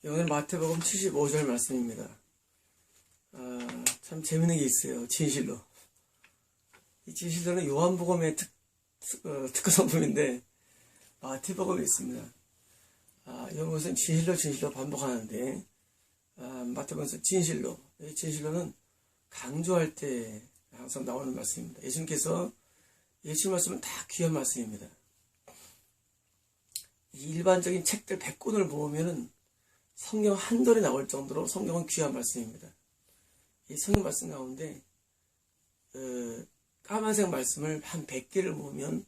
오늘 마태복음 75절 말씀입니다. 참 재밌는 게 있어요. 진실로. 이 진실로는 요한복음의 특허 성품인데 마태복음에 있습니다. 이것은 진실로 반복하는데 마태복음에서 진실로. 이 진실로는 강조할 때 항상 나오는 말씀입니다. 예수님께서 예수 말씀은 다 귀한 말씀입니다. 일반적인 책들 100권을 모으면은 성경 한 돌이 나올 정도로 성경은 귀한 말씀입니다. 이 성경 말씀 가운데 까만색 말씀을 한 100개를 모으면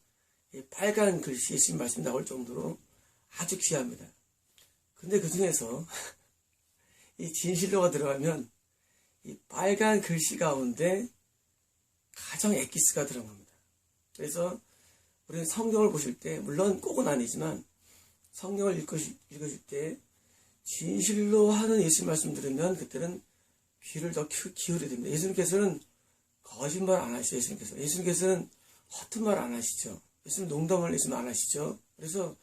빨간 글씨 예수님 말씀이 나올 정도로 아주 귀합니다. 근데 그 중에서 이 진실로가 들어가면 이 빨간 글씨 가운데 가장 엑기스가 들어간 겁니다. 그래서 우리는 성경을 보실 때 물론 꼭은 아니지만 성경을 읽으실 때 진실로 하는 예수님 말씀 들으면 그때는 귀를 더 기울여야 됩니다. 예수님께서는 거짓말 안 하시죠. 예수님께서는 허튼 말 안 하시죠. 예수님 농담을 예수님 안 하시죠. 그래서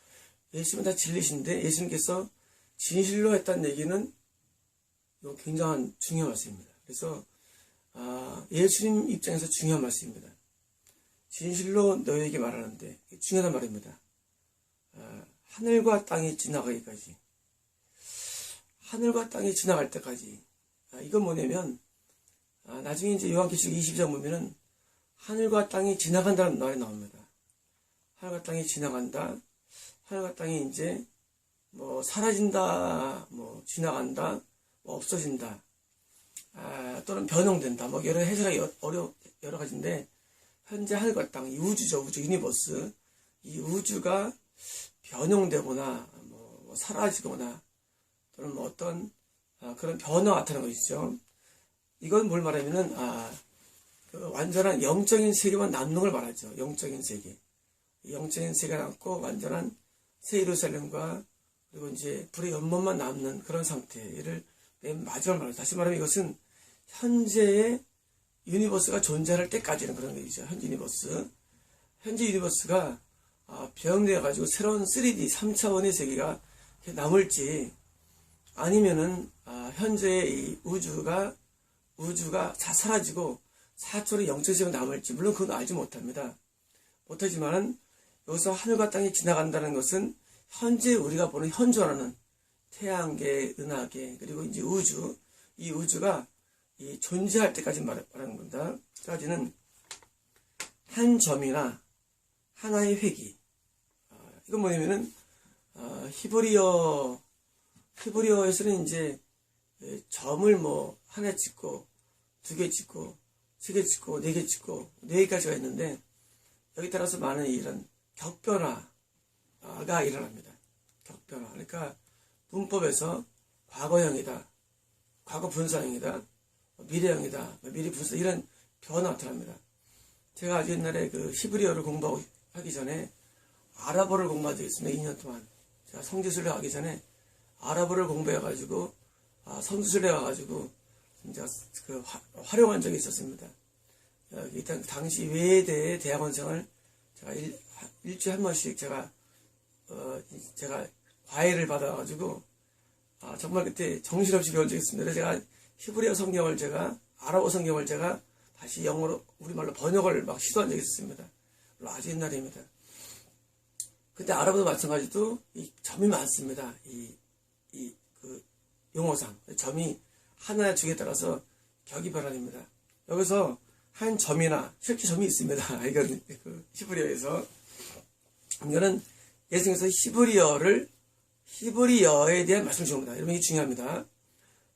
예수님은 다 진리신데 예수님께서 진실로 했다는 얘기는 굉장한 중요한 말씀입니다. 그래서 예수님 입장에서 중요한 말씀입니다. 진실로 너희에게 말하는데 중요한 말입니다. 하늘과 땅이 지나가기까지, 하늘과 땅이 지나갈 때까지. 이건 뭐냐면 나중에 이제 요한계시록 22장 보면은 하늘과 땅이 지나간다는 말이 나옵니다. 하늘과 땅이 지나간다. 하늘과 땅이 이제 뭐 사라진다, 뭐 지나간다, 뭐 없어진다, 또는 변형된다. 뭐 여러 해석이 여러 가지인데 현재 하늘과 땅, 이 우주죠, 우주 유니버스. 이 우주가 변형되거나 뭐 사라지거나 또는 뭐 어떤 그런 변화가 나타나는 것이죠. 이건 뭘 말하면은 그 완전한 영적인 세계만 남는 걸 말하죠. 영적인 세계, 영적인 세계가 남고 완전한 새 예루살렘과 그리고 이제 불의 연못만 남는 그런 상태를 맨 마지막으로 말하죠. 다시 말하면 이것은 현재의 유니버스가 존재할 때까지는 그런 얘기죠. 현재 유니버스가 변형되어가지고 새로운 3D, 3차원의 세계가 남을지 아니면은 현재의 이 우주가 다 사라지고 4초의 영적 세계가 남을지 물론 그건 알지 못하지만은 여기서 하늘과 땅이 지나간다는 것은 현재 우리가 보는 현존하는 태양계, 은하계 그리고 이제 이 우주가 존재할 때까지 말하는 겁니다. 까지는 한 점이나 하나의 획이. 이건 뭐냐면은 히브리어에서는 이제 점을 뭐 하나 찍고 두 개 찍고 세 개 찍고 네 개 찍고 네 개까지가 있는데 여기 따라서 많은 이런 격변화가 일어납니다. 격변화. 그러니까 문법에서 과거형이다, 과거 분사형이다, 미래형이다, 미래 분사 이런 변화가 나타납니다. 제가 아주 옛날에 그 히브리어를 공부하기 전에 아랍어를 공부한 적이 있습니다. 2년 동안. 제가 성지순례 가기 전에 아랍어를 공부해가지고 성지순례 가가지고 진짜 그 활용한 적이 있었습니다. 일단 당시 외대 대학원생을 제가 일주일에 한 번씩 제가 과외를 받아가지고 정말 그때 정신없이 배운 적이 있습니다. 그래서 제가 히브리어 성경을 아랍어 성경을 제가 다시 영어로 우리말로 번역을 막 시도한 적이 있었습니다. 아주 옛날입니다. 근데 아랍어도 마찬가지도 이 점이 많습니다. 그 용어상 점이 하나 두 개에 따라서 격이 변화됩니다. 여기서 한 점이나 실제 점이 있습니다. 이건 그 히브리어에서 이거는 예수님께서 히브리어에 대한 말씀을 주옵니다. 여러분 이게 중요합니다.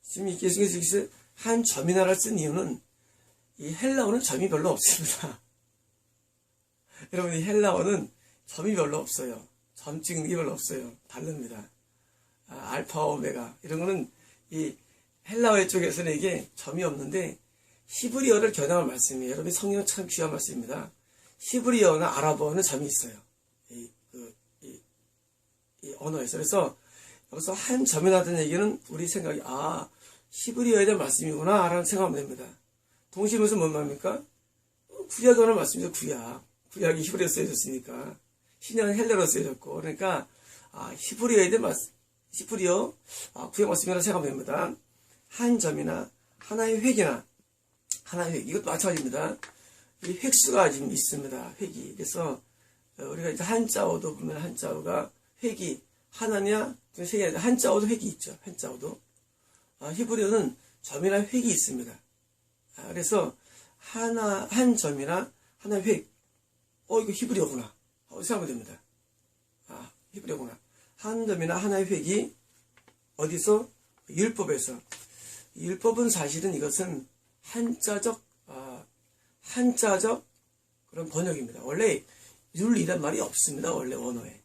지금 예수님께서 한 점이나를 쓴 이유는 이 헬라어는 점이 별로 없습니다. 여러분 이 헬라어는 점이 별로 없어요. 점 찍는 게 별로 없어요. 다릅니다. 알파, 오메가 이런 거는 이 헬라어 쪽에서는 이게 점이 없는데 히브리어를 겨냥한 말씀이에요. 여러분 성경은 참 귀한 말씀입니다. 히브리어나 아랍어는 점이 있어요. 이 언어에서. 그래서 여기서 한 점이라는 얘기는 우리 생각이 히브리어에 대한 말씀이구나 라는 생각하면 됩니다. 동시에 무슨 뭔 말입니까? 구약에 관한 말씀이죠. 구약이 히브리어로 쓰여졌으니까 신약은 헬라어로 쓰여졌고 그러니까 히브리어에 대한 말씀, 히브리어 구약 말씀이라고 생각하면 됩니다. 한 점이나 하나의 획이나 하나의 획, 이것도 마찬가지입니다. 이 획수가 지금 있습니다. 획이. 그래서 우리가 이제 한자어도 보면 한자어가 획이 하나냐 세 개, 한자어도 획이 있죠. 한자어도. 히브리어는 점이나 획이 있습니다. 그래서 한 점이나 하나의 획. 이거 히브리어구나 하고 생각하면 됩니다. 히브리어구나. 한 점이나 하나의 획이 어디서? 율법에서. 율법은 사실은 이것은 한자적 그런 번역입니다. 원래 율이란 말이 없습니다. 원래 원어에.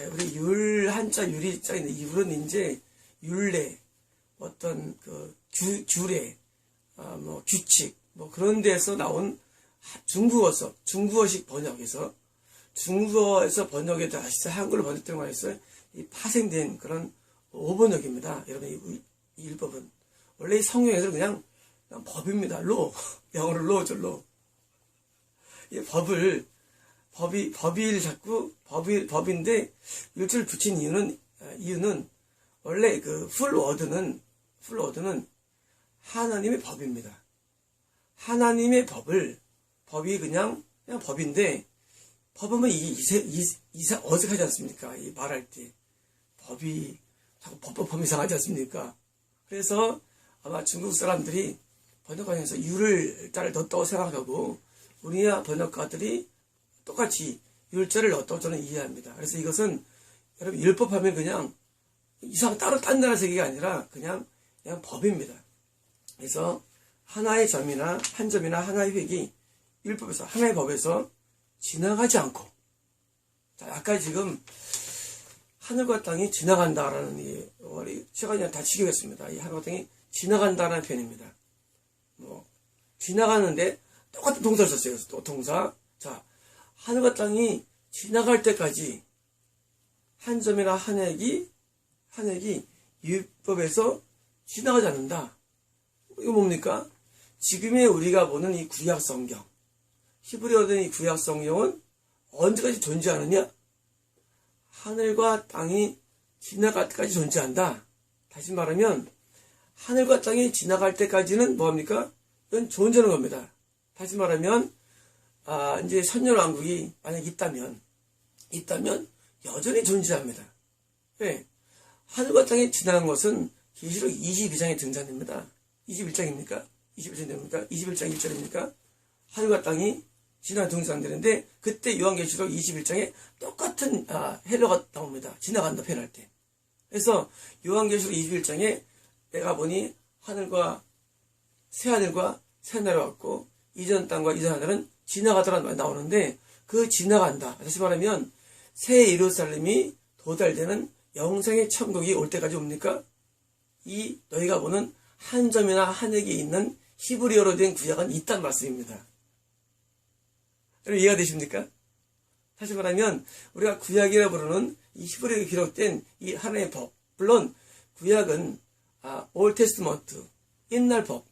우리 한자 율이 짜있는 이율은 이제 율례, 어떤 그 규례, 규칙, 그런 데서 나온 중국어식 번역에서 중국어에서 번역에 다시 한글로 번역된 거에서 파생된 그런 오번역입니다. 여러분, 이 율법은 원래 성경에서 그냥 법입니다. 영어로 로죠, 로. 이 법이 자꾸 법인데 율조를 붙인 이유는 원래 그 풀워드는 하나님의 법입니다. 하나님의 법이 그냥 법인데, 법하면 이상 어색하지 않습니까? 이 말할 때 법이 자꾸 법법 이상하지 않습니까? 그래서 아마 중국 사람들이 번역하면서 율을 넣었다고 생각하고 우리나라 번역가들이 똑같이 율자를 넣었다고 저는 이해합니다. 그래서 이것은 여러분 율법하면 그냥 이상 따로 딴 나라 세계가 아니라 그냥 법입니다. 그래서 하나의 점이나 한 점이나 하나의 획이 율법에서 하나의 법에서 지나가지 않고, 자, 아까 지금 하늘과 땅이 지나간다라는 이 시간이 다 지겹겠습니다. 이 하늘과 땅이 지나간다라는 표현입니다. 지나가는데 똑같은 동사를 썼어요. 그래서 또 동사. 자, 하늘과 땅이 지나갈 때까지 한 점이나 한 획이 율법에서 지나가지 않는다. 이거 뭡니까? 지금의 우리가 보는 이 구약 성경, 히브리어된 이 구약 성경은 언제까지 존재하느냐? 하늘과 땅이 지나갈 때까지 존재한다. 다시 말하면 하늘과 땅이 지나갈 때까지는 뭐합니까? 이건 존재하는 겁니다. 다시 말하면 이제 선열왕국이 만약 있다면 여전히 존재합니다. 왜? 하늘과 땅이 지나간 것은 계시록 22장에 등장됩니다. 21장입니까? 21장입니까? 21장 1절입니까? 하늘과 땅이 지나간 등장되는데, 그때 요한계시록 21장에 똑같은 헬러가 나옵니다. 지나간다 표현할 때. 그래서 요한계시록 21장에 내가 보니 새 하늘과 새 하늘이 왔고 이전 땅과 이전 하늘은 지나가더라는 말이 나오는데, 그 지나간다, 다시 말하면 새 예루살렘이 도달되는 영생의 천국이 올 때까지 옵니까? 이 너희가 보는 한 점이나 한 획이 있는 히브리어로 된 구약은 있단 말씀입니다. 여러분 이해가 되십니까? 다시 말하면 우리가 구약이라 부르는 이 히브리어에 기록된 이 하나의 법, 물론 구약은 올 테스트먼트, 옛날 법,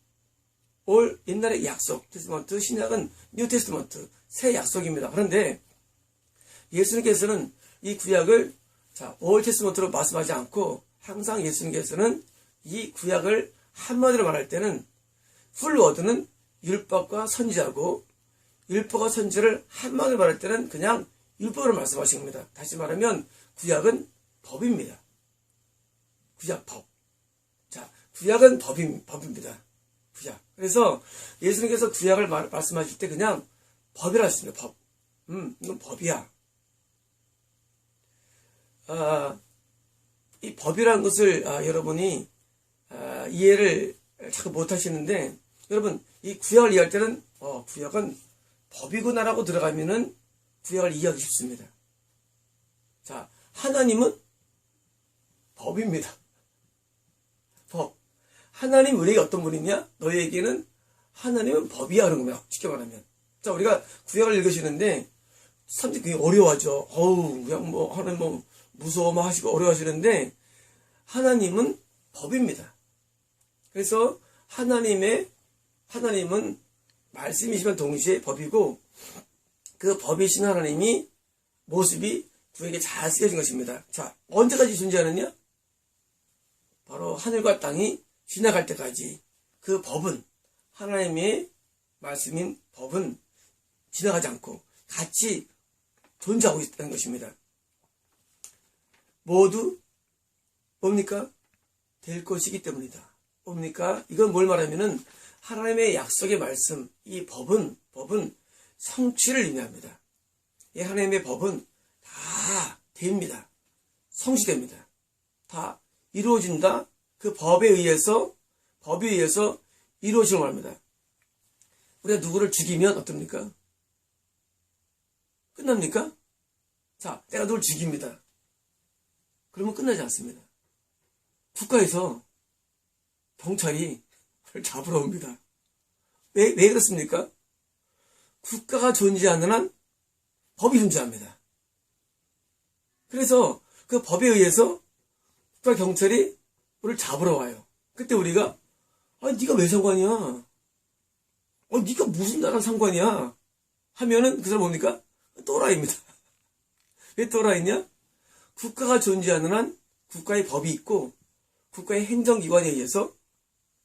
옛날의 약속, 테스트먼트, 신약은 뉴 테스트먼트, 새 약속입니다. 그런데 예수님께서는 이 구약을 올 테스트먼트로 말씀하지 않고, 항상 예수님께서는 이 구약을 한마디로 말할 때는 풀워드는 율법과 선지자고, 율법과 선지를 한마디로 말할 때는 그냥 율법으로 말씀하신 겁니다. 다시 말하면 구약은 법입니다. 구약법. 자, 구약은 법입니다. 구약. 그래서 예수님께서 구약을 말씀하실 때 그냥 법이라 하십니다. 법. 이건 법이야. 이 법이라는 것을 여러분이 이해를 자꾸 못 하시는데, 여러분 이 구약을 이해할 때는 구약은 법이구나라고 들어가면은 구약을 이해하기 쉽습니다. 자, 하나님은 법입니다. 법. 하나님 우리에게 어떤 분이냐? 너희에게는 하나님은 법이야, 그런 겁니다. 쉽게 말하면. 자, 우리가 구약을 읽으시는데 사람들이 굉장히 어려워하죠. 그냥 하나님 무서워 하시고 어려워하시는데, 하나님은 법입니다. 그래서 하나님은 말씀이시면 동시에 법이고, 그 법이신 하나님이 모습이 구약에 잘 쓰여진 것입니다. 자, 언제까지 존재하느냐? 바로 하늘과 땅이 지나갈 때까지 그 법은, 하나님의 말씀인 법은 지나가지 않고 같이 존재하고 있다는 것입니다. 모두 뭡니까? 될 것이기 때문이다. 뭡니까? 이건 뭘 말하면은 하나님의 약속의 말씀, 이 법은 성취를 의미합니다. 이 하나님의 법은 다 됩니다. 성취됩니다. 다 이루어진다. 그 법에 의해서 이루어지는 말입니다. 우리가 누구를 죽이면 어떻습니까? 끝납니까? 자, 내가 너를 죽입니다. 그러면 끝나지 않습니다. 국가에서 경찰이 그걸 잡으러 옵니다. 왜 그렇습니까? 국가가 존재하는 한 법이 존재합니다. 그래서 그 법에 의해서 국가 경찰이 우리를 잡으러 와요. 그때 우리가 네가 왜 상관이야? 네가 무슨 나랑 상관이야? 하면은 그 사람 뭡니까? 또라이입니다. 왜 또라이냐? 국가가 존재하는 한 국가의 법이 있고 국가의 행정기관에 의해서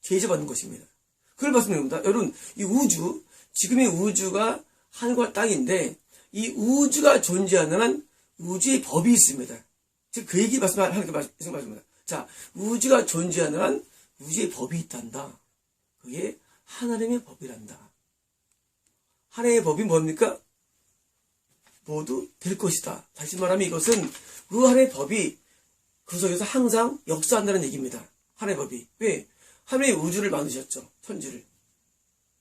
제재받는 것입니다. 그걸 말씀드리는 겁니다. 여러분, 이 우주, 지금의 우주가 하늘과 땅인데 이 우주가 존재하는 한 우주의 법이 있습니다. 즉 그 얘기 말씀하는 게 말씀입니다. 자, 우주가 존재하는 한 우주의 법이 있단다. 그게 하나님의 법이란다. 하나님의 법이 뭡니까? 모두 될 것이다. 다시 말하면 이것은 그 하나님의 법이 그 속에서 항상 역사한다는 얘기입니다. 하나님의 법이. 왜? 하나님의 우주를 만드셨죠. 천지를.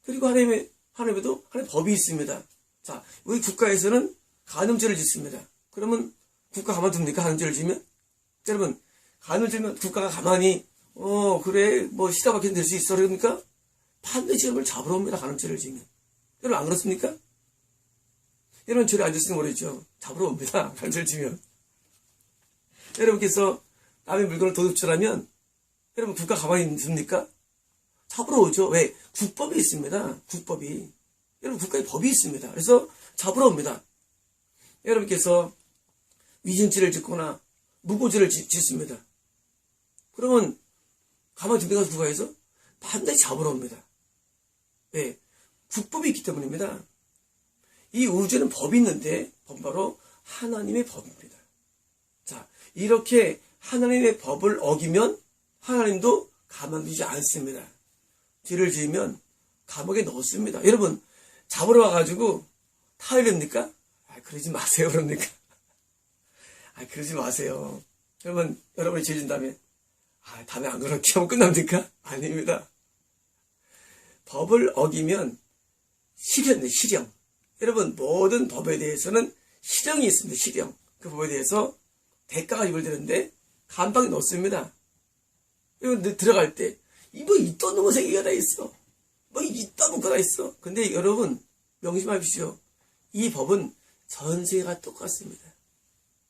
그리고 하나님에도 하나님의 법이 있습니다. 자, 우리 국가에서는 간음죄를 짓습니다. 그러면 국가 가만둡니까? 간음죄를 지면? 여러분, 간음을 지면 국가가 가만히 그래 뭐 시다 박히는 될 수 있어 그러니까 반드시 여러분을 잡으러 옵니다. 간음죄를 지면. 여러분 안 그렇습니까? 여러분 저리 앉았으면 모르죠. 잡으러 옵니다. 간음죄를 지면. 여러분께서 남의 물건을 도둑질하면 여러분 국가 가만히 있습니까? 잡으러 오죠. 왜? 국법이 있습니다. 국법이. 여러분 국가의 법이 있습니다. 그래서 잡으러 옵니다. 여러분께서 위증죄를 짓거나 무고죄를 짓습니다. 그러면 가만히 둡니까? 국가에서? 반드시 잡으러 옵니다. 왜? 국법이 있기 때문입니다. 이 우주에는 법이 있는데 법은 바로 하나님의 법입니다. 자, 이렇게 하나님의 법을 어기면 하나님도 가만두지 않습니다. 죄를 지으면 감옥에 넣습니다. 여러분 잡으러 와가지고 타이럽니까? 그러지 마세요. 그럽니까? 그러지 마세요. 그러면 여러분이 죄 진 다음에 다음에 안 그렇게 하면 끝납니까? 아닙니다. 법을 어기면 실형이에요. 실형. 여러분 모든 법에 대해서는 실형이 있습니다. 실형. 그 법에 대해서 대가가 유발되는데 감방에 넣습니다. 여러분 들어갈 때 뭐 이딴 놈의 세계가 다 있어. 뭐 이딴 놈가 다 있어. 근데 여러분 명심하십시오. 이 법은 전 세계가 똑같습니다.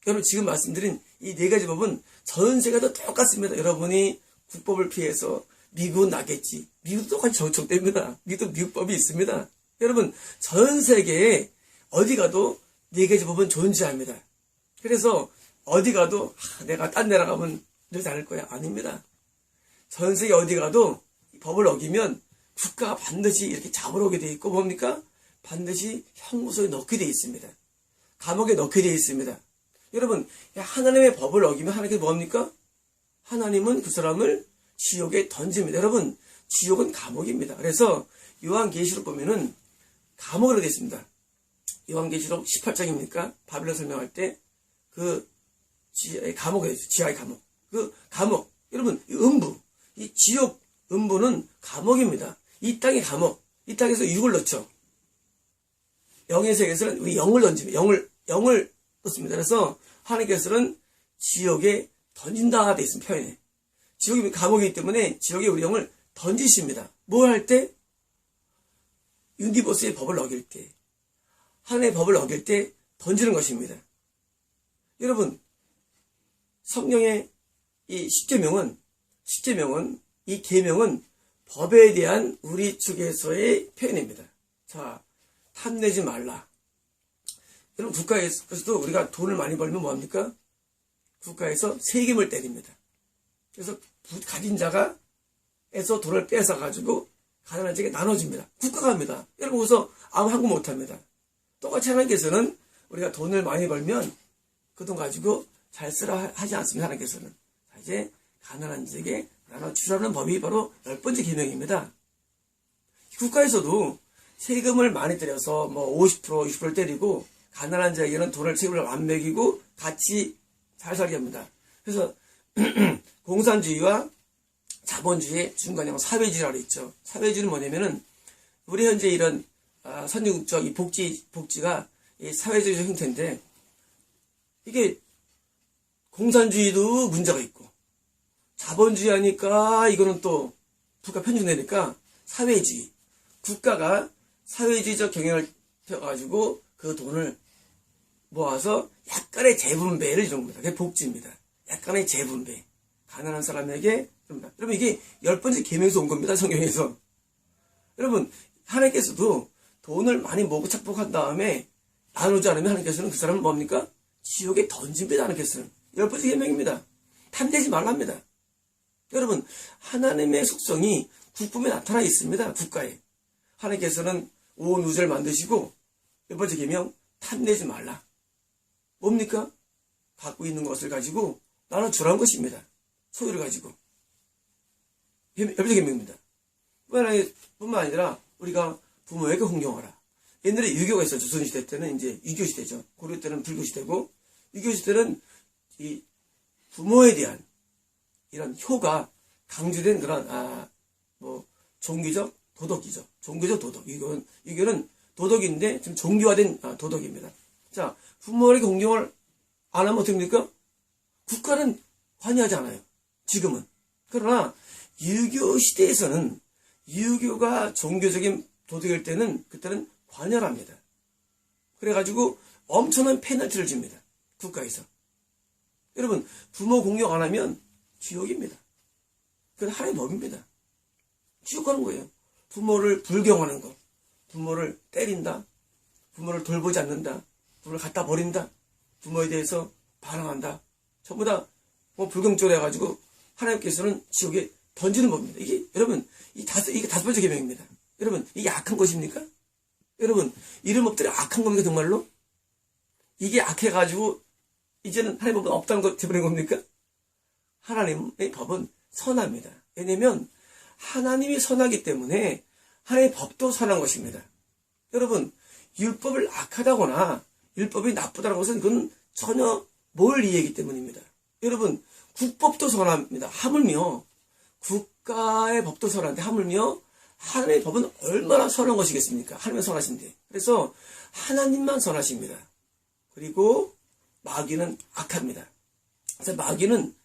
여러분 지금 말씀드린 이 네 가지 법은 전 세계가 다 똑같습니다. 여러분이 국법을 피해서 미국은 나겠지. 미국도 똑같이 정책됩니다. 미국도 미국법이 있습니다. 여러분 전 세계에 어디 가도 네 가지 법은 존재합니다. 그래서 어디 가도 내가 딴 데나 가면 이러지 않을 거야. 아닙니다. 전 세계 어디 가도 법을 어기면 국가가 반드시 이렇게 잡으러 오게 돼 있고 뭡니까? 반드시 형무소에 넣게 돼 있습니다. 감옥에 넣게 돼 있습니다. 여러분 하나님의 법을 어기면 하나님께 뭡니까? 하나님은 그 사람을 지옥에 던집니다. 여러분 지옥은 감옥입니다. 그래서 요한계시록 보면은 감옥으로 되어 있습니다. 요한계시록 18장입니까? 바벨론 설명할 때 그 감옥에 있어요. 지하의 감옥. 그 감옥. 여러분 이 음부. 이 지옥 음부는 감옥입니다. 이 땅의 감옥. 이 땅에서 육을 넣죠. 영의 세계에서는 우리 영을 던집니다. 영을 넣습니다. 그래서 하나님께서는 지옥에 던진다 돼 있습니다. 표현에. 지옥이 감옥이기 때문에 지옥에 우리 영을 던지십니다. 뭘 할 때? 유니버스의 법을 어길 때. 하나님의 법을 어길 때 던지는 것입니다. 여러분 성령의 이 십계명은 이 계명은 법에 대한 우리 측에서의 표현입니다. 자, 탐내지 말라. 여러분 국가에서도 우리가 돈을 많이 벌면 뭐합니까? 국가에서 세금을 때립니다. 그래서 가진 자가 에서 돈을 뺏어가지고 가난한 자에게 나눠줍니다. 국가가 합니다. 여러분 그래서 아무 한국 못합니다. 똑같이 하나님께서는 우리가 돈을 많이 벌면 그 돈 가지고 잘 쓰라 하지 않습니다. 하나님께서는. 이제 가난한 자에게 나눠주라는 법이 바로 10번째 계명입니다. 국가에서도 세금을 많이 때려서 뭐 50%, 60%를 때리고 가난한 자에게는 돈을 세금을 안 매기고 같이 잘 살게 합니다. 그래서 공산주의와 자본주의의 중간에 사회주의라고 있죠. 사회주의는 뭐냐면은 우리 현재 이런 선진국적 이 복지가 이 사회주의 형태인데 이게 공산주의도 문제가 있고 자본주의 하니까 이거는 또 국가 편중되니까 사회주의 국가가 사회주의적 경영을 펴가지고 그 돈을 모아서 약간의 재분배를 이런 겁니다. 그게 복지입니다. 약간의 재분배. 가난한 사람에게 여러분 이게 10번째 계명에서 온 겁니다. 성경에서. 여러분 하나님께서도 돈을 많이 모으고 착복한 다음에 나누지 않으면 하나님께서는 그 사람은 뭡니까? 지옥에 던집니다. 하나님께서는. 10번째 계명입니다. 탐내지 말랍니다. 여러분 하나님의 속성이 국품에 나타나 있습니다. 국가에. 하나님께서는 온 우주를 만드시고 10번째 계명 탐내지 말라. 뭡니까? 갖고 있는 것을 가지고 나눠주라는 것입니다. 소유를 가지고. 10번째 계명입니다. 뿐만 아니라 우리가 부모에게 홍경하라. 옛날에 유교가 있었죠. 조선시대 때는 이제 유교시대죠. 고려 때는 불교시대고 유교시대는 이 부모에 대한 이런 효가 강조된 그런 종교적 도덕이죠. 종교적 도덕. 유교는 도덕인데 좀 종교화된 도덕입니다. 자, 부모에게 공경을 안 하면 어떻게 됩니까? 국가는 관여하지 않아요. 지금은. 그러나 유교 시대에서는 유교가 종교적인 도덕일 때는 그때는 관여를 합니다. 그래가지고 엄청난 페널티를 줍니다. 국가에서. 여러분 부모 공경 안 하면 지옥입니다. 그건 하나님의 법입니다. 지옥 가는 거예요. 부모를 불경하는 거. 부모를 때린다. 부모를 돌보지 않는다. 부모를 갖다 버린다. 부모에 대해서 반항한다. 전부 다 불경적으로 해가지고 하나님께서는 지옥에 던지는 법입니다. 이게 여러분 이게 5번째 계명입니다. 여러분 이게 악한 것입니까? 여러분 이런 법들이 악한 겁니까 정말로? 이게 악해가지고 이제는 하나님의 법은 없다는 것 되버린 겁니까? 하나님의 법은 선합니다. 왜냐면 하나님이 선하기 때문에 하나님의 법도 선한 것입니다. 여러분 율법을 악하다거나 율법이 나쁘다는 것은 그건 전혀 모를 이해이기 때문입니다. 여러분 국법도 선합니다. 하물며 국가의 법도 선한데 하물며 하나님의 법은 얼마나 선한 것이겠습니까? 하나님은 선하신데. 그래서 하나님만 선하십니다. 그리고 마귀는 악합니다. 그래서 마귀는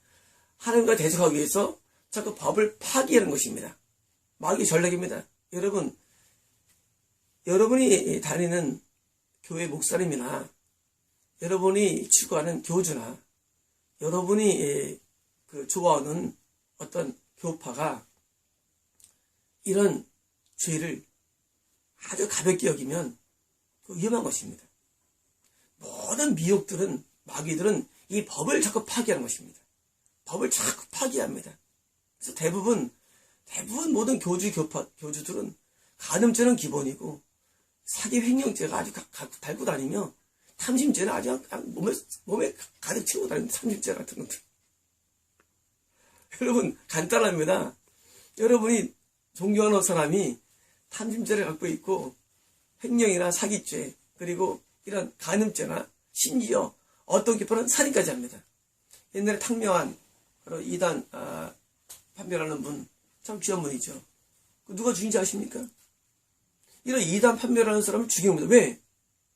하나님과 대적하기 위해서 자꾸 법을 파기하는 것입니다. 마귀 전략입니다. 여러분이 다니는 교회 목사님이나 여러분이 추구하는 교주나 여러분이 좋아하는 어떤 교파가 이런 죄를 아주 가볍게 여기면 위험한 것입니다. 모든 미혹들은 마귀들은 이 법을 자꾸 파기하는 것입니다. 법을 자꾸 파기합니다. 그래서 대부분 모든 교주들은 간음죄는 기본이고 사기 횡령죄가 아주 달고 다니며 탐심죄는 아주 몸에 가득 채우고 다니는 탐심죄 같은 것들. 여러분 간단합니다. 여러분이 존경하는 사람이 탐심죄를 갖고 있고 횡령이나 사기죄 그리고 이런 간음죄나 심지어 어떤 교파는 살인까지 합니다. 옛날에 탕명한 바로 이단 판별하는 분 참 귀한 분이죠. 누가 죽인지 아십니까? 이런 이단 판별하는 사람을 죽여옵니다. 왜?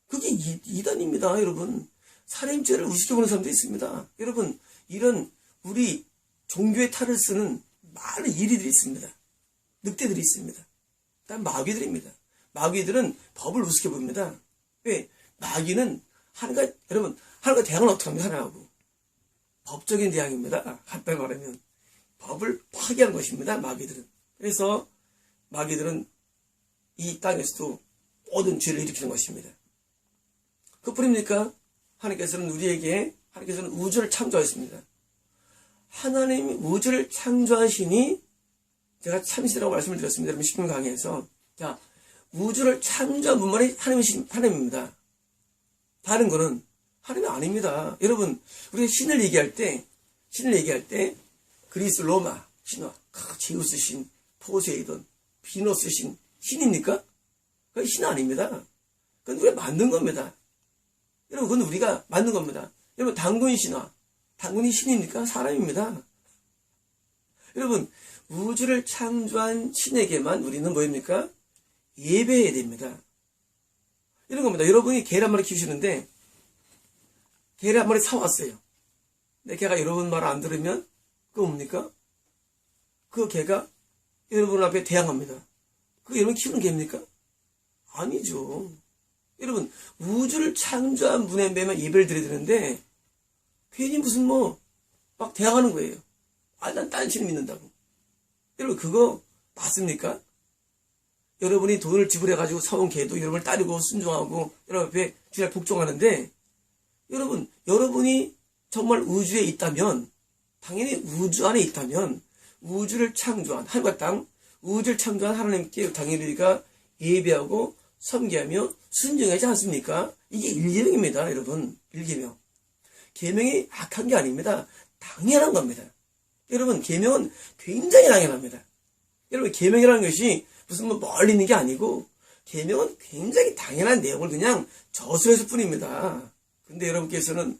그게 이단입니다. 여러분 살인죄를 우습게 보는 사람도 있습니다. 여러분 이런 우리 종교의 탈을 쓰는 많은 이리들이 있습니다. 늑대들이 있습니다. 단 마귀들입니다. 마귀들은 법을 우습게 봅니다. 왜? 마귀는 하나님과 대항을 어떻게 합니까? 하나하고 법적인 대항입니다. 간단히 말하면 법을 파괴하는 것입니다. 마귀들은. 그래서 마귀들은 이 땅에서도 모든 죄를 일으키는 것입니다. 그뿐입니까? 하나님께서는 우주를 창조하셨습니다. 하나님이 우주를 창조하시니, 제가 참신이라고 말씀을 드렸습니다. 여러분, 10분 강의에서. 자, 우주를 창조한 분만이 하나님입니다. 다른 거는 하나님이 아닙니다. 여러분, 우리가 신을 얘기할 때, 그리스 로마 신화, 제우스 신, 포세이돈, 비너스 신, 신입니까? 그건 신 아닙니다. 그건 우리가 만든 겁니다. 여러분, 그건 우리가 만든 겁니다. 여러분, 당군 신화, 당군이 신입니까? 사람입니다. 여러분, 우주를 창조한 신에게만 우리는 뭐입니까? 예배해야 됩니다. 이런 겁니다. 여러분이 개를 한 마리 키우시는데, 개를 한 마리 사왔어요. 근데 개가 여러분 말 안 들으면, 그거 뭡니까? 그 개가 여러분 앞에 대항합니다. 그거 여러분 키우는 개입니까? 아니죠. 여러분, 우주를 창조한 분의 매만 예배를 드려야 되는데, 괜히 무슨 막 대항하는 거예요. 난 딴 신을 믿는다고. 여러분, 그거 맞습니까? 여러분이 돈을 지불해가지고 사온 개도 여러분을 따르고 순종하고 여러분 앞에 주일 복종하는데, 여러분이 정말 우주에 있다면, 당연히 우주 안에 있다면, 우주를 창조한, 하늘과 땅, 우주를 창조한 하나님께 당연히 우리가 예배하고 섬기하며 순종하지 않습니까? 이게 일계명입니다, 여러분. 일계명. 계명이 악한 게 아닙니다. 당연한 겁니다. 여러분, 계명은 굉장히 당연합니다. 여러분, 계명이라는 것이 무슨 멀리 있는 게 아니고, 계명은 굉장히 당연한 내용을 그냥 저술했을 뿐입니다. 근데 여러분께서는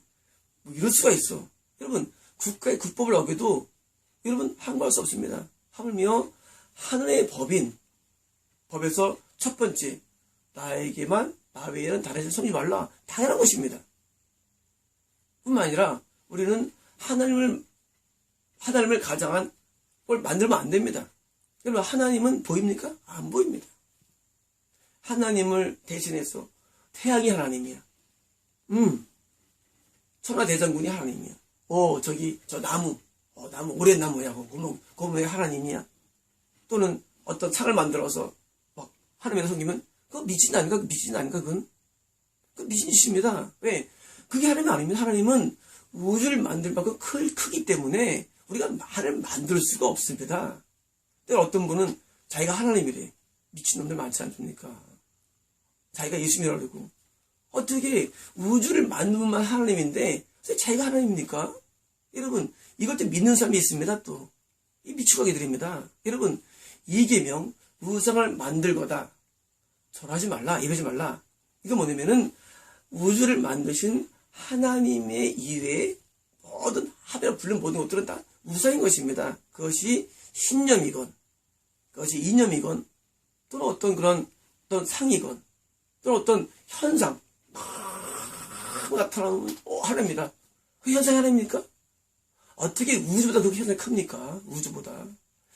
이럴 수가 있어. 여러분, 국가의 국법을 어겨도 여러분 항거할 수 없습니다. 하물며 하늘의 법에서 첫 번째, 나에게만 나 외에는 다른 신을 섬기지 말라. 당연한 것입니다. 뿐만 아니라 우리는 하나님을 가장한 걸 만들면 안 됩니다. 여러분, 하나님은 보입니까? 안 보입니다. 하나님을 대신해서 태양이 하나님이야. 천하대장군이 하나님이야. 저 나무, 오랜 나무야. 그거 왜 하나님이야? 또는 어떤 창을 만들어서 막 하나님을 섬기면 그거 미친 아닌가? 그건 미친 짓입니다. 왜? 그게 하나님이 아닙니다. 하나님은 우주를 만들 만큼 크기 때문에 우리가 하나님을 만들 수가 없습니다. 근데 어떤 분은 자기가 하나님이래. 미친놈들 많지 않습니까? 자기가 예수님이라고 그러고. 어떻게 우주를 만든 분만 하나님인데 자기가 하나님입니까? 여러분, 이것 때 믿는 사람이 있습니다. 또 이 미추가게들입니다. 여러분, 이계명 우상을 만들거다 절하지 말라, 예배하지 말라. 이거 뭐냐면은 우주를 만드신 하나님의 이외에 모든 하나님을 부른 모든 것들은 다 우상인 것입니다. 그것이 신념이건, 그것이 이념이건, 또는 어떤 상이건, 또는 어떤 현상 막 나타나는 하나입니다. 그 현상이 하나입니까? 어떻게 우주보다 그렇게 현상이 큽니까? 우주보다.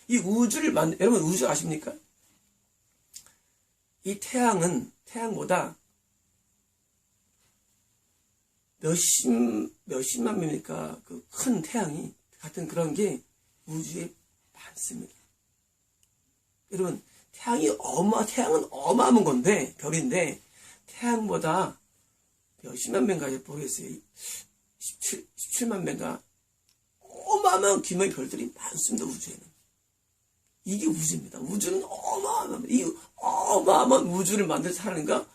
이 우주를 여러분 우주 아십니까? 이 태양보다 몇십만 명이니까 그 큰 태양이 같은 그런 게 우주에 많습니다. 여러분, 태양은 어마어마한 건데, 별인데, 태양보다 몇십만 명가 모르겠어요. 17만 명가 어마어마한 규모의 별들이 많습니다, 우주에는. 이게 우주입니다. 우주는 어마어마합니다. 이 어마어마한 우주를 만들어서 하는가?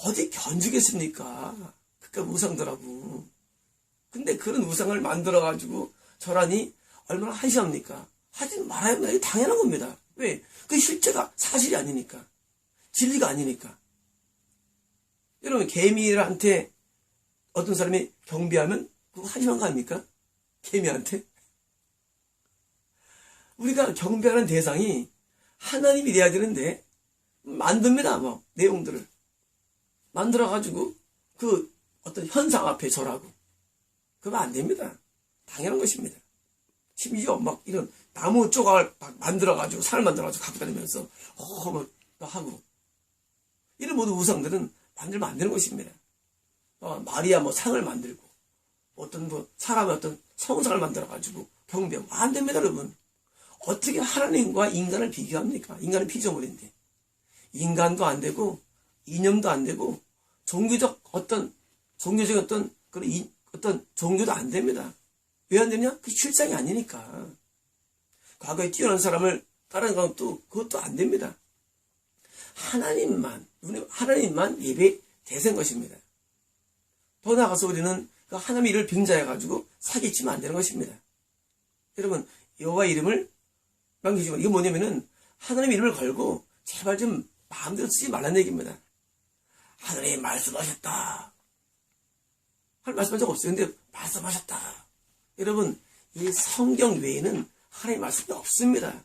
어디 견주겠습니까? 그깟 우상들하고. 근데 그런 우상을 만들어가지고 절하니 얼마나 한심합니까? 하지 말아야 합니다. 이게 당연한 겁니다. 왜? 그 실제가 사실이 아니니까. 진리가 아니니까. 여러분, 개미한테 어떤 사람이 경배하면 그거 한심한 거 아닙니까? 개미한테? 우리가 경배하는 대상이 하나님이 돼야 되는데 만듭니다. 내용들을 만들어가지고 그 어떤 현상 앞에 절하고 그러면 안 됩니다. 당연한 것입니다. 심지어 이런 나무 조각을 만들어가지고 산을 만들어가지고 갖고 다니면서 하고 이런 모든 우상들은 만들면 안 되는 것입니다. 마리아 상을 만들고 어떤 사람의 어떤 성상을 만들어가지고 경배하고 안 됩니다, 여러분. 어떻게 하나님과 인간을 비교합니까? 인간은 피조물인데. 인간도 안 되고, 이념도 안 되고, 종교적 어떤 그런 어떤 종교도 안 됩니다. 왜 안 되냐? 그 실상이 아니니까. 과거에 뛰어난 사람을 따르는 것도 그것도 안 됩니다. 하나님만 예배 대세인 것입니다. 더 나아가서 우리는 그 하나님의 이름을 빙자해가지고 사기치면 안 되는 것입니다. 여러분, 여호와 이름을 남기시고, 이게 뭐냐면은 하나님의 이름을 걸고 제발 좀 마음대로 쓰지 말라는 얘기입니다. 하나님 말씀하셨다. 할 말씀한 적 없어요. 근데 말씀하셨다. 여러분, 이 성경 외에는 하나님의 말씀이 없습니다.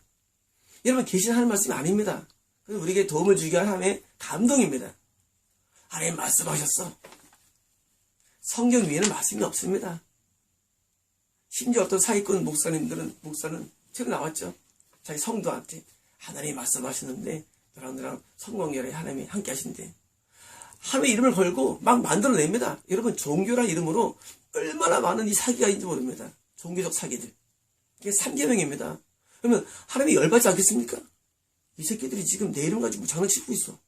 여러분, 계신 하나님 말씀이 아닙니다. 우리에게 도움을 주기 위한 하나님의 감동입니다. 하나님 말씀하셨어. 성경 위에는 말씀이 없습니다. 심지어 어떤 사기꾼 목사는 최근 나왔죠. 자기 성도한테 하나님 말씀하시는데 너랑 성공열에 하나님이 함께 하신대. 하나님의 이름을 걸고 막 만들어냅니다. 여러분, 종교란 이름으로 얼마나 많은 이 사기가 있는지 모릅니다. 종교적 사기들. 이게 3계명입니다. 그러면 하나님이 열받지 않겠습니까? 이 새끼들이 지금 내 이름 가지고 장난치고 있어.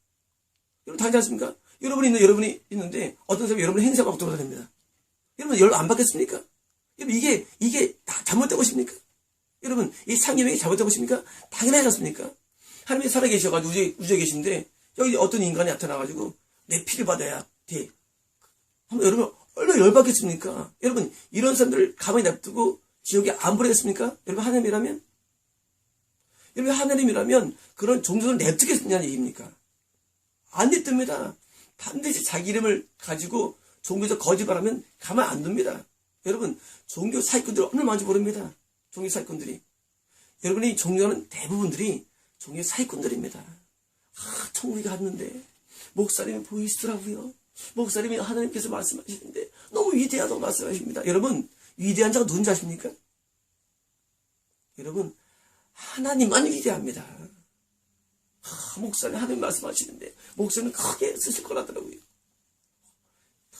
여러분 당연하지 않습니까? 여러분이 있는데 어떤 사람이 여러분의 행사하고 돌아다닙니다. 여러분 열 안 받겠습니까? 여러분 이게 다 잘못된 것입니까? 여러분 이 3계명이 잘못된 것입니까? 당연하지 않습니까? 하나님이 살아계셔가지고 우주에 계신데 여기 어떤 인간이 나타나가지고 내 피를 받아야 돼. 한번 여러분 얼마나 열받겠습니까? 여러분 이런 사람들을 가만히 냅두고 지옥에 안 보내겠습니까? 여러분 하나님이라면 그런 종교를 냅두겠느냐는 얘기입니까? 안 냅둡니다. 반드시 자기 이름을 가지고 종교적 거짓말하면 가만 안 둡니다. 여러분 종교 사기꾼들 얼마나 많은지 모릅니다. 종교 사기꾼들이. 여러분이 종교하는 대부분들이 종교 사기꾼들입니다. 천국에 갔는데 목사님이 보이시더라고요. 목사님이 하나님께서 말씀하시는데 너무 위대하다고 말씀하십니다. 여러분 위대한 자가 누군지 아십니까? 여러분 하나님만 위대합니다. 목사님 하나님 말씀하시는데 목사님 크게 쓰실 거라더라고요.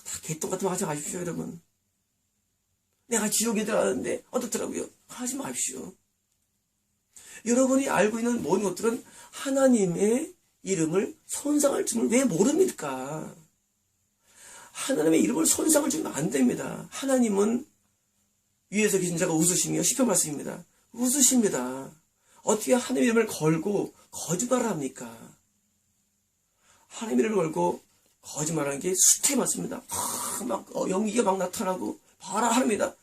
다 개똥같은 거 하지 마십시오. 여러분 내가 지옥에 들어가는데 어떻더라고요. 하지 마십시오. 여러분이 알고 있는 모든 것들은 하나님의 이름을 손상할 줄을 왜 모릅니까? 하나님의 이름을 손상을 주면 안 됩니다. 하나님은 위에서 계신 자가 웃으시며 시편 말씀입니다. 웃으십니다. 어떻게 하나님의 이름을 걸고 거짓말을 합니까? 하나님의 이름을 걸고 거짓말하는 게 수치에 맞습니다. 연기가 막 나타나고 봐라 하나님이다.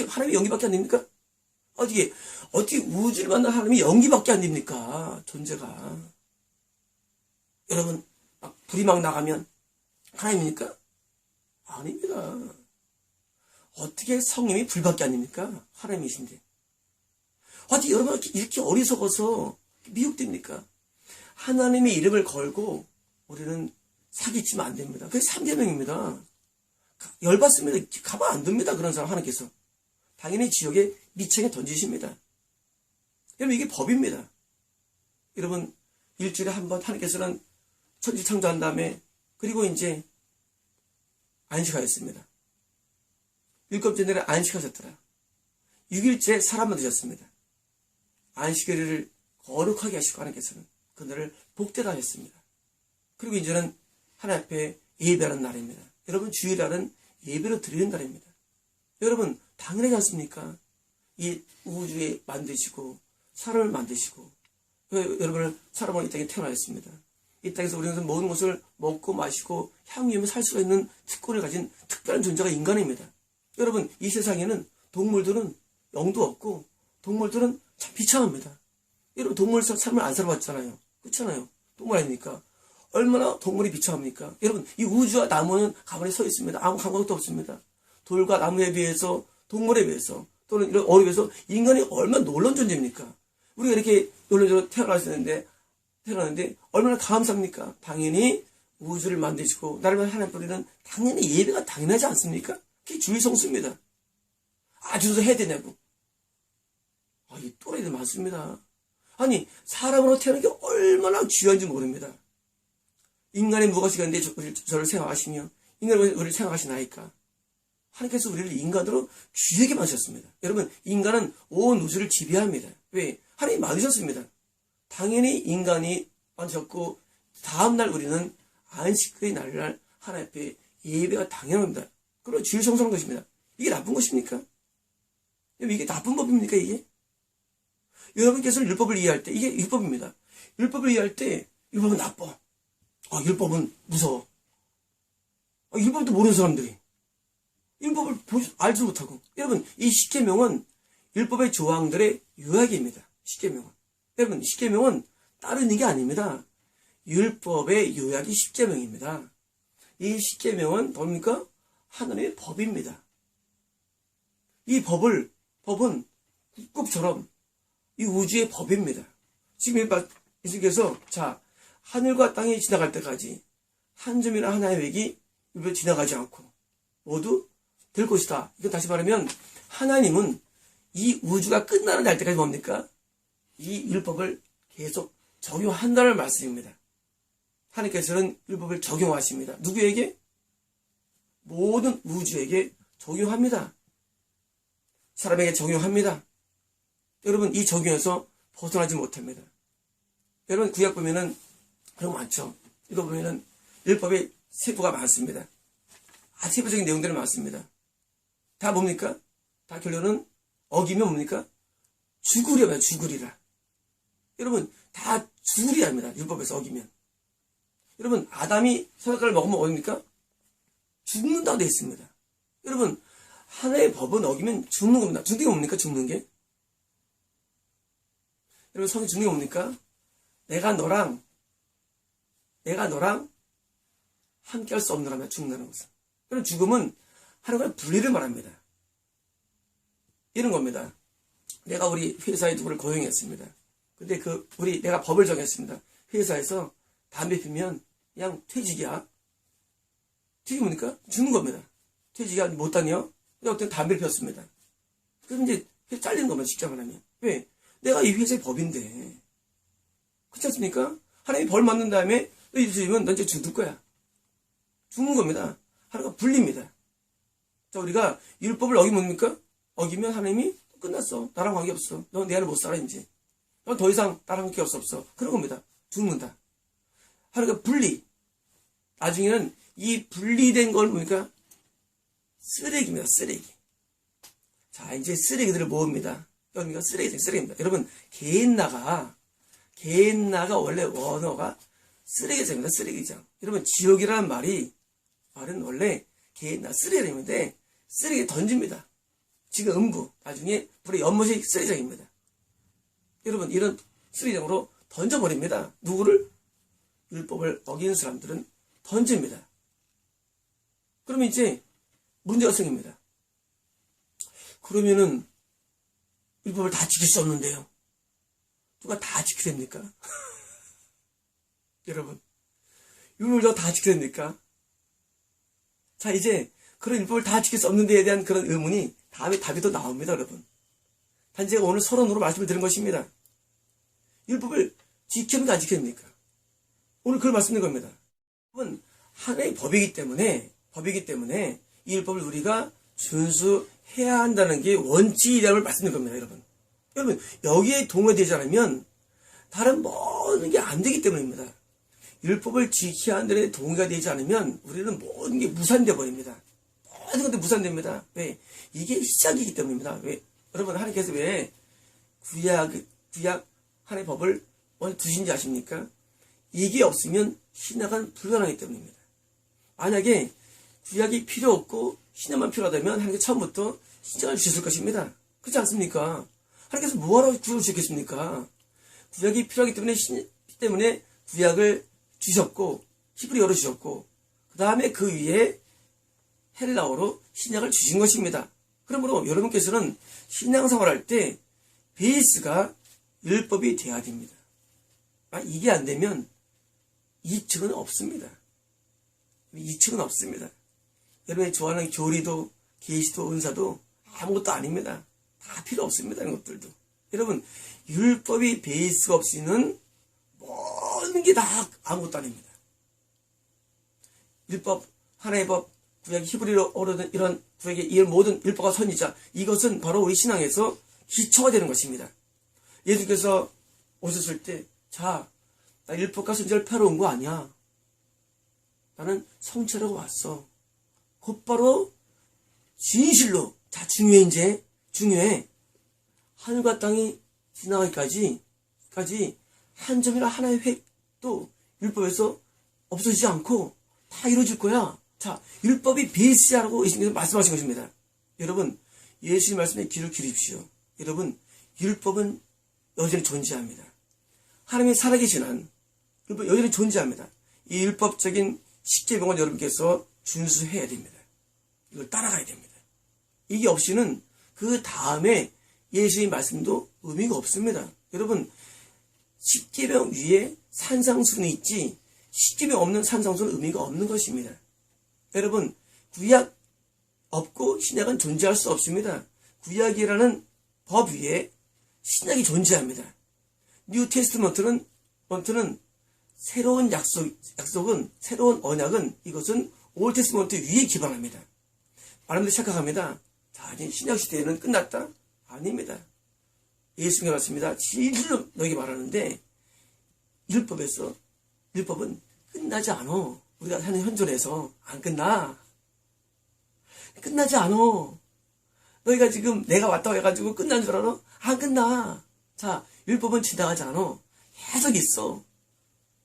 하나님이 연기밖에 안 됩니까? 어떻게 우주를 만난 하나님이 연기밖에 안 됩니까? 존재가. 여러분 막 불이 막 나가면 하나님입니까? 아닙니다. 어떻게 성령이 불밖에 안 됩니까? 하나님이신데. 어떻게 여러분 이렇게 어리석어서 미혹됩니까? 하나님의 이름을 걸고 우리는 사기치면 안 됩니다. 그게 3계명입니다. 열받습니다. 가만 안 둡니다. 그런 사람 하나님께서. 당연히 지옥에 미창에 던지십니다. 여러분 이게 법입니다. 여러분 일주일에 한 번 하나님께서는 천지 창조한 다음에 그리고 이제 안식하였습니다. 7째 날에 안식하셨더라. 6일째 사람 만드셨습니다. 안식일을 거룩하게 하시고 하나님께서는 그날을 복되다 하셨습니다. 그리고 이제는 하나님 앞에 예배하는 날입니다. 여러분 주일날은 예배로 드리는 날입니다. 여러분 당연하지 않습니까? 이 우주에 만드시고 사람을 만드시고 여러분을 사람으로 이 땅에 태어나셨습니다. 이 땅에서 우리는 모든 것을 먹고 마시고 향유하며 살 수가 있는 특권을 가진 특별한 존재가 인간입니다. 여러분 이 세상에는 동물들은 영도 없고 동물들은 참 비참합니다. 여러분 동물 삶을 안 살아봤잖아요. 그렇잖아요. 동물 아닙니까? 얼마나 동물이 비참합니까? 여러분 이 우주와 나무는 가만히 서 있습니다. 아무 감각도 없습니다. 돌과 나무에 비해서 동물에 비해서 또는 이런 어류에 비해서 인간이 얼마나 놀라운 존재입니까? 우리가 이렇게 놀라운 태어났는데 얼마나 감사합니까? 당연히 우주를 만드시고 나를 위한 하나님 뿌리는 당연히 예배가 당연하지 않습니까? 그게 주의 성수입니다. 주소 해야 되냐고. 이 또래들 많습니다. 아니 사람으로 태어난 게 얼마나 귀한지 모릅니다. 인간의 무엇이 있는데 저를 생각하시며 인간이 우리를 생각하시나이까. 하나님께서 우리를 인간으로 귀하게 만드셨습니다. 여러분 인간은 온 우주를 지배합니다. 왜? 하나님이 만드셨습니다. 당연히 인간이 만드셨고 다음날 우리는 안식의 날날 하나님 앞에 예배가 당연합니다. 그리고 주일 성수하는 것입니다. 이게 나쁜 것입니까? 이게 나쁜 법입니까, 이게? 여러분께서는 율법을 이해할 때, 이게 율법입니다. 율법을 이해할 때, 율법은 나빠. 율법은 무서워. 율법도 모르는 사람들이. 율법을 알지 못하고. 여러분, 이 십계명은 율법의 조항들의 요약입니다. 십계명은. 여러분, 십계명은 따르는 게 아닙니다. 율법의 요약이 십계명입니다. 이 십계명은 뭡니까? 하나님의 법입니다. 이 법은 국법처럼 이 우주의 법입니다. 지금 예수께서 하늘과 땅이 지나갈 때까지 한 점이나 하나의 획이 율법에 지나가지 않고 모두 될 것이다. 이거 다시 말하면 하나님은 이 우주가 끝나는 날 때까지 뭡니까? 이 율법을 계속 적용한다는 말씀입니다. 하나님께서는 율법을 적용하십니다. 누구에게? 모든 우주에게 적용합니다. 사람에게 적용합니다. 여러분, 이 적용에서 벗어나지 못합니다. 여러분, 구약 보면은 그런 거 많죠. 이거 보면은 율법의 세부가 많습니다. 세부적인 내용들이 많습니다. 다 뭡니까? 다 결론은 어기면 뭡니까? 죽으려면 죽으리라. 여러분, 다 죽으리라 합니다. 율법에서 어기면. 여러분, 아담이 선악과를 먹으면 어딥니까? 죽는다고 되어 있습니다. 여러분, 하나의 법은 어기면 죽는 겁니다. 죽는 게 뭡니까? 죽는 게? 여러분, 성이 죽는 게 뭡니까? 내가 너랑 함께 할 수 없느라면 죽는다는 것은. 여러분, 죽음은 하나님과의 분리를 말합니다. 이런 겁니다. 내가 우리 회사에 누구를 고용했습니다. 근데 내가 법을 정했습니다. 회사에서 담배 피면 그냥 퇴직이야. 퇴직이 뭡니까? 죽는 겁니다. 퇴직이 못 다녀? 근데 어떤 담배를 피웠습니다. 그럼 이제 잘리는 겁니다. 직장을 하면. 왜? 내가 이 회사의 법인데. 그렇지 않습니까? 하나님이 벌 맞는 다음에 너 잊으면 넌 이제 죽을 거야. 죽는 겁니다. 하나님과 분리입니다. 자, 우리가 율법을 어기면 어기면 하나님이 끝났어. 나랑 관계없어. 너 내 안에 못 살아, 이제. 넌 더 이상 나랑 관계 없어. 그런 겁니다. 죽는다. 하나님과 분리. 나중에는 이 분리된 걸 뭡니까? 쓰레기입니다. 쓰레기. 자, 이제 쓰레기들을 모읍니다. 여기가 쓰레기입니다. 여러분, 게엔나가 원래 원어가 쓰레기장입니다. 쓰레기장. 여러분, 지옥이라는 말은 원래 게엔나 쓰레기장인데 쓰레기 던집니다. 지금 음부, 나중에 불의 연못이 쓰레기장입니다. 여러분, 이런 쓰레기장으로 던져버립니다. 누구를? 율법을 어기는 사람들은 던집니다. 그러면 이제 문제가 생깁니다. 그러면은 율법을 다 지킬 수 없는데요. 누가 다 지켜야 됩니까? 여러분, 율법을 다 지켜야 됩니까? 자, 이제 그런 율법을 다 지킬 수 없는 데에 대한 그런 의문이 다음에 답이 또 나옵니다, 여러분. 단지 제가 오늘 서론으로 말씀을 드린 것입니다. 율법을 지켜야 됩니까? 안 지켜야 됩니까? 오늘 그걸 말씀드린 겁니다. 여러분, 하나의 법이기 때문에 이 율법을 우리가 준수해야 한다는 게 원칙이라는 걸 말씀드린 겁니다, 여러분. 여러분, 여기에 동의되지 않으면 다른 모든 게 안 되기 때문입니다. 율법을 지켜야 한다는 데 동의가 되지 않으면 우리는 모든 게 무산되어 버립니다. 모든 것도 무산됩니다. 왜? 이게 시작이기 때문입니다. 왜? 여러분, 하나님께서 왜 구약 하나님의 법을 먼저 두신지 아십니까? 이게 없으면 신약은 불가능하기 때문입니다. 만약에 구약이 필요 없고 신약만 필요하다면 하나님께서 처음부터 신약을 주셨을 것입니다. 그렇지 않습니까? 하나님께서 뭐하러 구약을 주셨겠습니까? 구약이 필요하기 때문에 구약을 주셨고 히브리어로 주셨고 그 다음에 그 위에 헬라어로 신약을 주신 것입니다. 그러므로 여러분께서는 신앙생활할 때 베이스가 율법이 돼야 됩니다. 이게 안 되면 2층은 없습니다. 2층은 없습니다. 여러분이 좋아하는 교리도 계시도 은사도 아무것도 아닙니다. 다 필요 없습니다. 이런 것들도. 여러분, 율법이 베이스가 없이는 모든 게 다 아무것도 아닙니다. 율법, 하나의 법, 구약 히브리어로는 이런 구약의 이런 모든 율법과 선지자, 이것은 바로 우리 신앙에서 기초가 되는 것입니다. 예수께서 오셨을 때, 자, 나 율법과 선지자를 펴러 온 거 아니야. 나는 성취하려고 왔어. 곧바로 진실로, 자, 중요해. 하늘과 땅이 지나가기까지 한 점이나 하나의 획도 율법에서 없어지지 않고 다 이루어질 거야. 자, 율법이 베이스라고 예수님께서 말씀하신 것입니다. 여러분, 예수님 말씀에 귀를 기르십시오. 여러분, 율법은 여전히 존재합니다. 하나님의 살아계신 한 율법 여전히 존재합니다. 이 율법적인 십계명을 여러분께서 준수해야 됩니다. 이걸 따라가야 됩니다. 이게 없이는 그 다음에 예수의 말씀도 의미가 없습니다. 여러분, 십계명 위에 산상수는 있지 십계명 없는 산상수는 의미가 없는 것입니다. 여러분, 구약 없고 신약은 존재할 수 없습니다. 구약이라는 법 위에 신약이 존재합니다. 뉴 테스트먼트는 새로운 약속은 새로운 언약은 이것은 올 테스트먼트 위에 기반합니다. 많은 분들이 착각합니다. 자, 이제 신약 시대는 끝났다? 아닙니다. 예수님이 말씀입니다. 진실로 너에게 말하는데 율법은 끝나지 않아. 우리가 사는 현존에서 안 끝나지 않아. 너희가 지금 내가 왔다고 해가지고 끝난 줄 알아? 안 끝나. 자, 율법은 지나가지 않아. 계속 있어.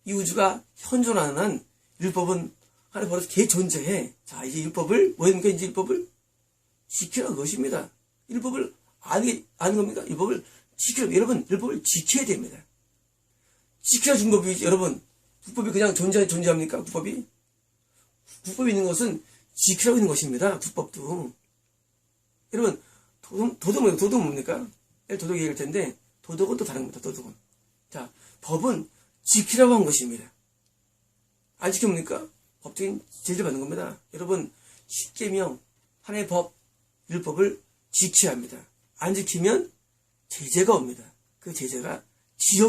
이 우주가 현존하는 한 율법은 하나님 벌어서 개 존재해. 자, 이제 율법을 뭐입니까? 이제 율법을 지키라는 것입니다. 율법을 아는 겁니까? 율법을 지키라. 여러분, 율법을 지켜야 됩니다. 지켜야 준법이지. 여러분, 국법이 그냥 존재합니까? 국법이 있는 것은 지키라고 있는 것입니다. 국법도. 여러분, 도덕은 뭡니까? 도덕 얘기할 텐데, 도덕은 또 다른 겁니다. 도덕은. 자, 법은 지키라고 한 것입니다. 안 지켜봅니까? 법적인 제재를 받는 겁니다. 여러분, 십계명, 하나의 법, 율법을 지켜야 합니다. 안 지키면 제재가 옵니다. 그 제재가 지옥이